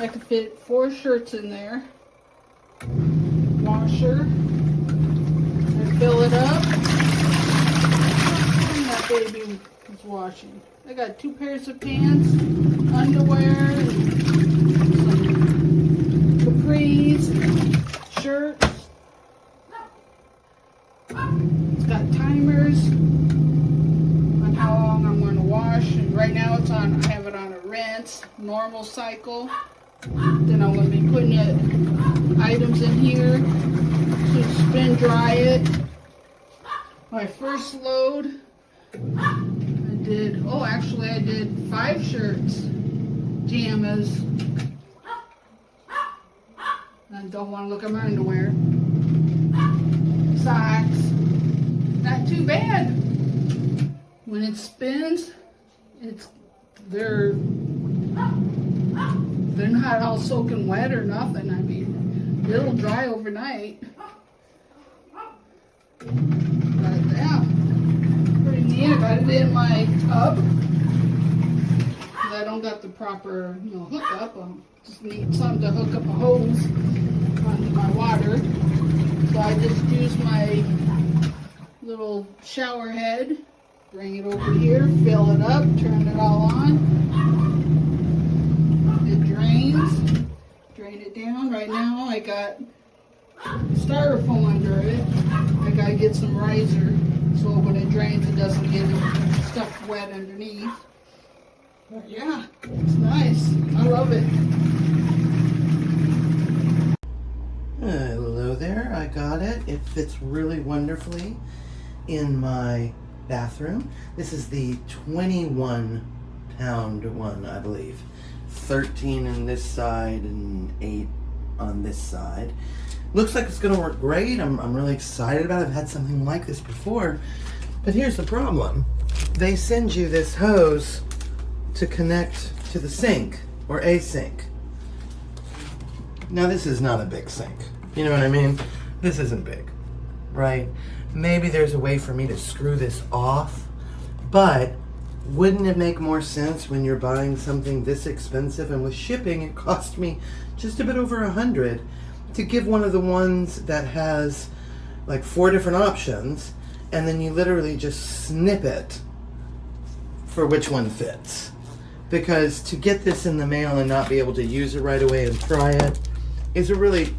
I could fit 4 shirts in there. Washer. And fill it up. And that baby is washing. I got 2 pairs of pants, underwear, and some capris, and shirts. It's got timers on how long I'm going to wash. And right now it's on, I have it on a rinse, normal cycle. Then I'm going to be putting items in here to spin dry it. My first load, I did 5 shirts, pajamas. I don't want to look at my underwear. Socks. Not too bad. When it spins, they're not all soaking wet or nothing. I mean, it'll dry overnight. But yeah, pretty neat. I got it in my tub. I don't got the proper, hookup. I just need something to hook up a hose onto my water. So I just use my little shower head, bring it over here, fill it up, turn it all on. It drains. Drain it down. Right now I got styrofoam under it. I gotta get some riser so when it drains it doesn't get stuff wet underneath. But yeah, it's nice. I love it. Hello there, I got it. It fits really wonderfully in my bathroom. This is the 21-pound one, I believe. 13 on this side and 8 on this side. Looks like it's gonna work great. I'm really excited about it. I've had something like this before. But here's the problem. They send you this hose to connect to the sink or a sink. Now this is not a big sink. You know what I mean? This isn't big, right? Maybe there's a way for me to screw this off, but wouldn't it make more sense when you're buying something this expensive, and with shipping it cost me just a bit over $100, to give one of the ones that has like 4 different options, and then you literally just snip it for which one fits. Because to get this in the mail and not be able to use it right away and try it is a really,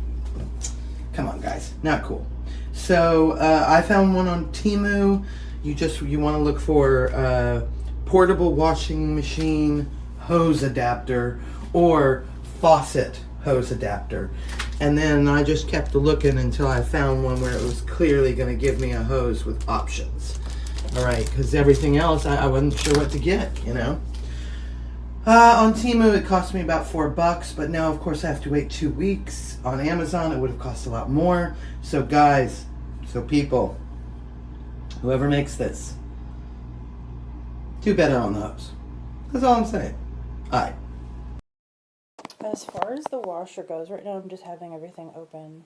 come on guys, not cool. So I found one on Temu. You want to look for portable washing machine hose adapter or faucet hose adapter. And then I just kept looking until I found one where it was clearly going to give me a hose with options. All right, because everything else I wasn't sure what to get, you know. On Temu it cost me about $4, but now of course I have to wait 2 weeks. On Amazon it would have cost a lot more. So guys, people, whoever makes this, do better on the hose. That's all I'm saying. Alright. As far as the washer goes, right now I'm just having everything open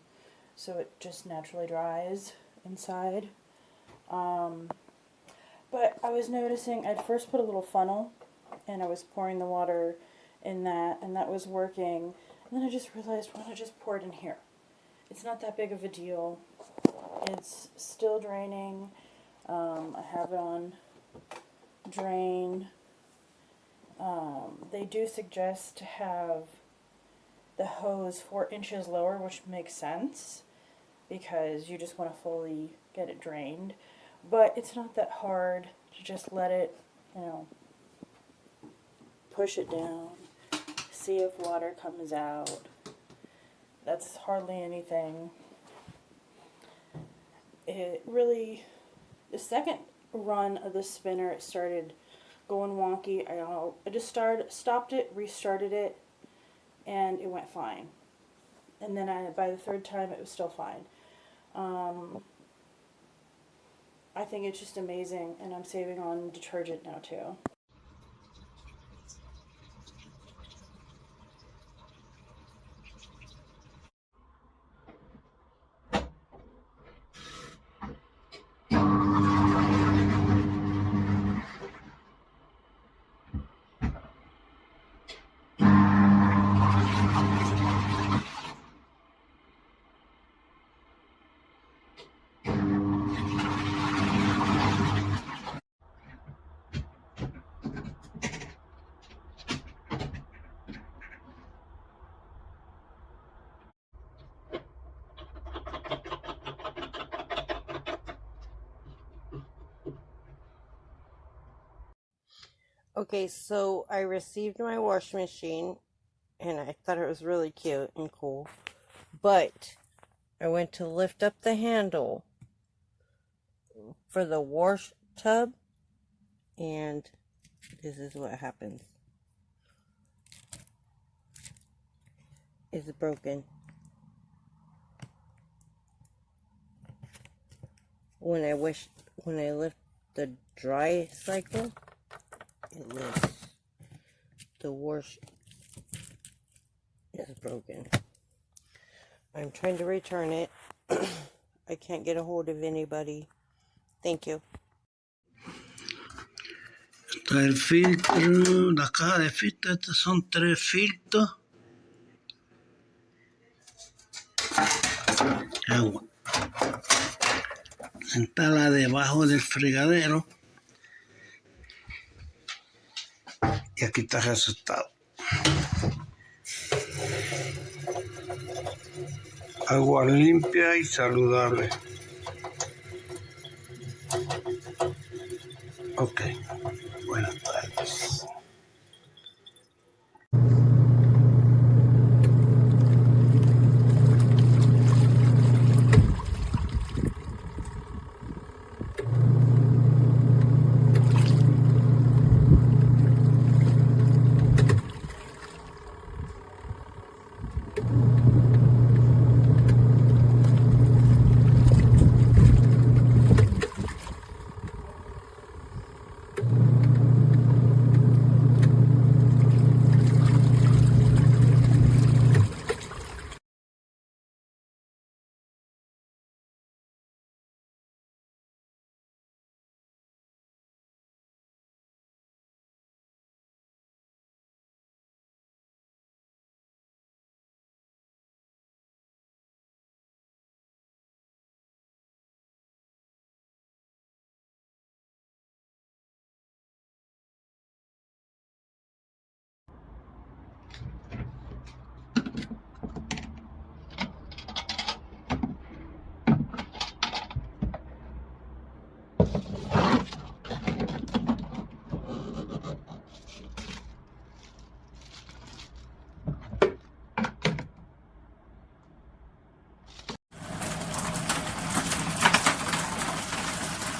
so it just naturally dries inside. But I was noticing I'd first put a little funnel and I was pouring the water in that, and that was working. And then I just realized, why don't I just pour it in here? It's not that big of a deal. It's still draining. I have it on drain. They do suggest to have the hose 4 inches lower, which makes sense because you just want to fully get it drained. But it's not that hard to just let it, push it down, see if water comes out. That's hardly anything. It really, the second run of the spinner, it started going wonky. I just stopped it, restarted it, and it went fine. And then by the 3rd time, it was still fine. I think it's just amazing, and I'm saving on detergent now too. Okay, so I received my wash machine and I thought it was really cute and cool. But I went to lift up the handle for the wash tub and this is what happens. It's broken. When I lift the dry cycle, it lifts. The wash is broken. I'm trying to return it. I can't get a hold of anybody. Thank you. Está el filtro, la caja de filtros, estos son 3 filtros. Agua. Instala debajo del fregadero. Y aquí está el resultado. Agua limpia y saludable. Ok, buenas tardes.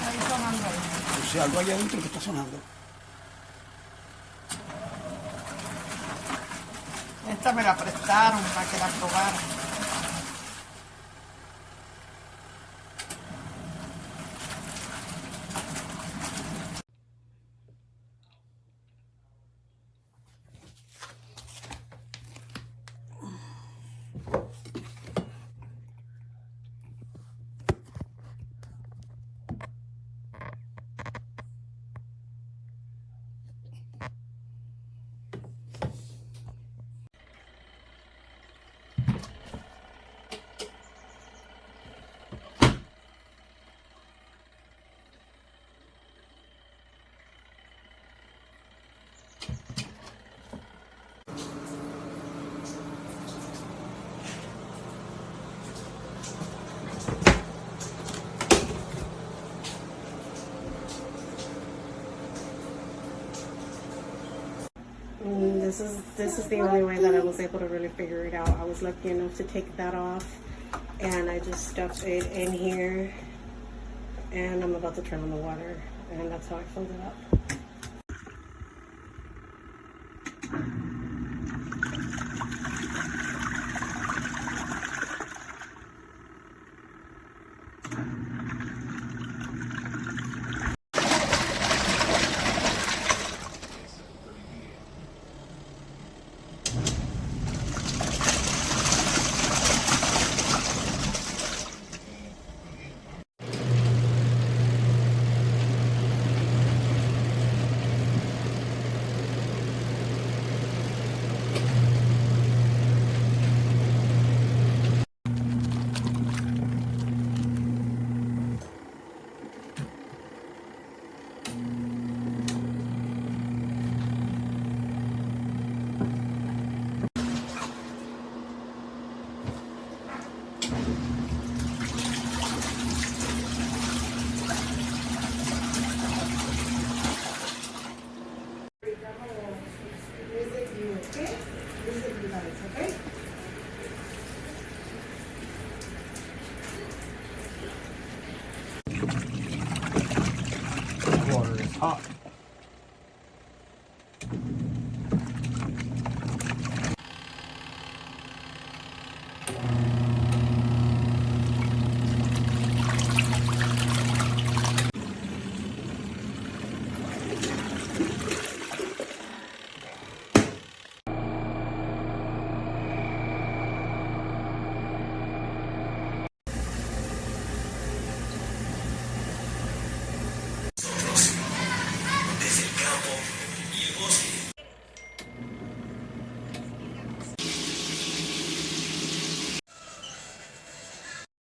Ahí sonando ahí. Si algo allá adentro que está sonando. Esta me la prestaron para que la probara. This is the only way that I was able to really figure it out. I was lucky enough to take that off, and I just stuffed it in here, and I'm about to turn on the water, and that's how I filled it up. Okay. Water is hot.